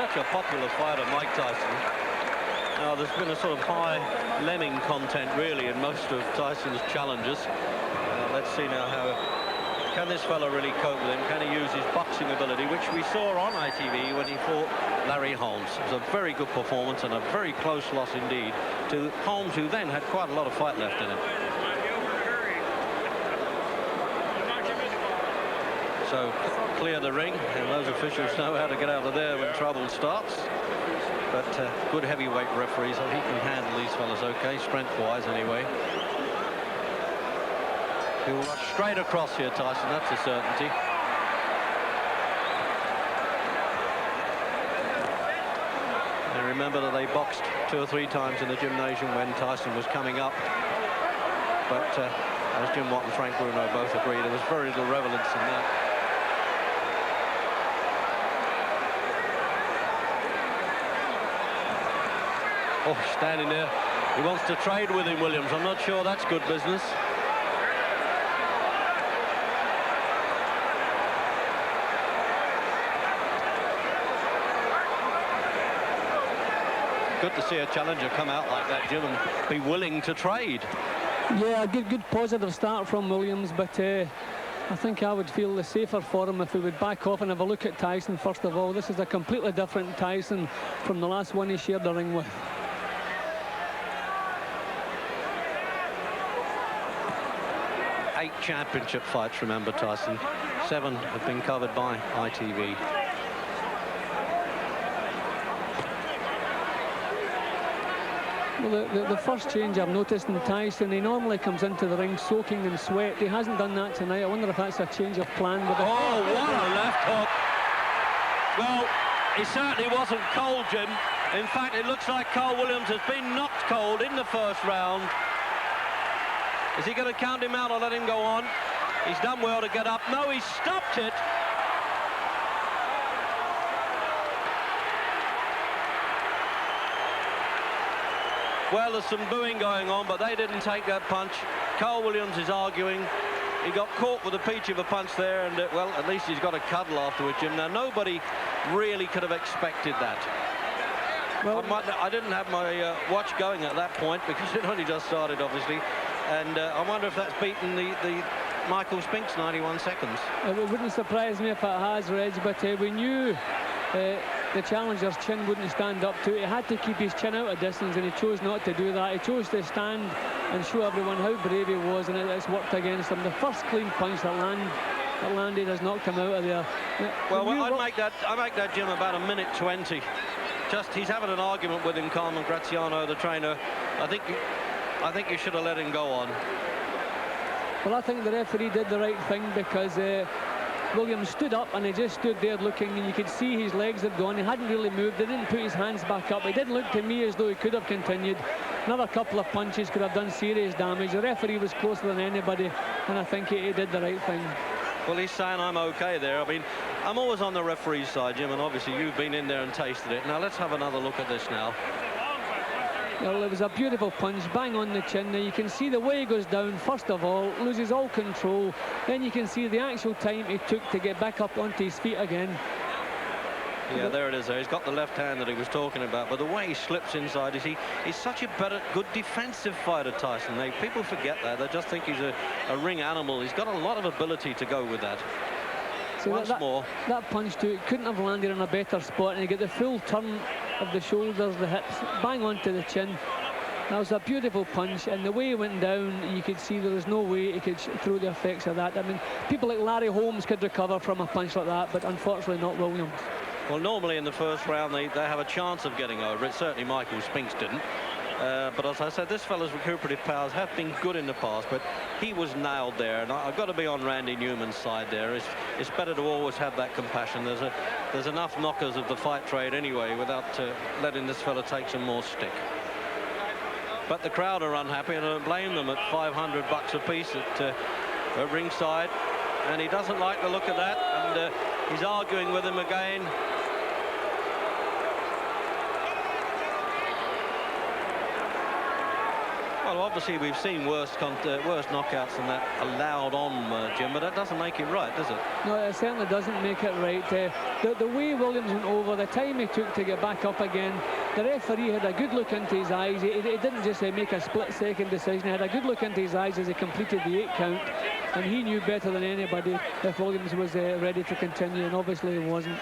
such a popular fighter, Mike Tyson. Now, there's been a sort of high lemming content, really, in most of Tyson's challenges. Let's see now how... Can this fella really cope with him? Can he use his boxing ability, which we saw on ITV when he fought Larry Holmes? It was a very good performance and a very close loss indeed to Holmes, who then had quite a lot of fight left in him. So clear the ring, and those officials know how to get out of there when trouble starts. But good heavyweight referees, so he can handle these fellas okay, strength-wise anyway. He'll rush straight across here, Tyson, that's a certainty. And remember that they boxed 2 or 3 times in the gymnasium when Tyson was coming up. But as Jim Watt and Frank Bruno both agreed, there was very little relevance in that. Oh, standing there. He wants to trade with him, Williams. I'm not sure that's good business. Good to see a challenger come out like that, Jim, and be willing to trade. Yeah, a good positive start from Williams, but I think I would feel the safer for him if he would back off and have a look at Tyson first of all. This is a completely different Tyson from the last one he shared the ring with. 8 championship fights, remember, Tyson. 7 have been covered by ITV. Well, the first change I've noticed in Tyson, he normally comes into the ring soaking in sweat. He hasn't done that tonight. I wonder if that's a change of plan with it. Oh, what a left hook. Well, he certainly wasn't cold, Jim. In fact, it looks like Carl Williams has been knocked cold in the first round. Is he going to count him out or let him go on? He's done well to get up. No, he stopped it. Well, there's some booing going on, but they didn't take that punch. Carl Williams is arguing. He got caught with a peach of a punch there, and, well, at least he's got a cuddle afterwards, Jim. Now, nobody really could have expected that. Well, I didn't have my watch going at that point because it only just started, obviously. And I wonder if that's beaten the Michael Spinks 91 seconds. It wouldn't surprise me if it has, Reg, but we knew the challenger's chin wouldn't stand up to it. He had to keep his chin out of distance, and he chose not to do that. He chose to stand and show everyone how brave he was, and it's worked against him. The first clean punch that landed has knocked him out of there. Well, I'd make that, Jim, about 1:20. Just, he's having an argument with him, Carmen Graziano, the trainer. I think you should have let him go on. Well, I think the referee did the right thing because Williams stood up and he just stood there looking, and you could see his legs had gone. He hadn't really moved. He didn't put his hands back up. It didn't look to me as though he could have continued. Another couple of punches could have done serious damage. The referee was closer than anybody, and I think he did the right thing. Well, he's saying I'm okay there. I mean, I'm always on the referee's side, Jim, and obviously you've been in there and tasted it. Now, let's have another look at this now. Well, it was a beautiful punch, bang on the chin. Now you can see the way he goes down, first of all, loses all control. Then you can see the actual time he took to get back up onto his feet again. Yeah, there it is there. He's got the left hand that he was talking about, but the way he slips inside is he's such a good defensive fighter, Tyson. People forget that. They just think he's a ring animal. He's got a lot of ability to go with that. So Once more. That punch too, couldn't have landed in a better spot, and you get the full turn of the shoulders, the hips, bang onto the chin. That was a beautiful punch, and the way he went down, you could see there was no way he could throw the effects of that. I mean, people like Larry Holmes could recover from a punch like that, but unfortunately not Williams. Well, normally in the first round they have a chance of getting over it. Certainly Michael Spinks didn't. But as I said, this fella's recuperative powers have been good in the past, but he was nailed there, and I've got to be on Randy Neumann's side there. It's better to always have that compassion. There's enough knockers of the fight trade anyway without letting this fella take some more stick. But the crowd are unhappy, and I don't blame them at $500 a piece at ringside, and he doesn't like the look of that, and he's arguing with him again. Well, obviously we've seen worse knockouts than that allowed on, Jim, but that doesn't make it right, does it? No, it certainly doesn't make it right. The way Williams went over, the time he took to get back up again, the referee had a good look into his eyes. He didn't just make a split-second decision. He had a good look into his eyes as he completed the 8 count, and he knew better than anybody if Williams was ready to continue, and obviously he wasn't.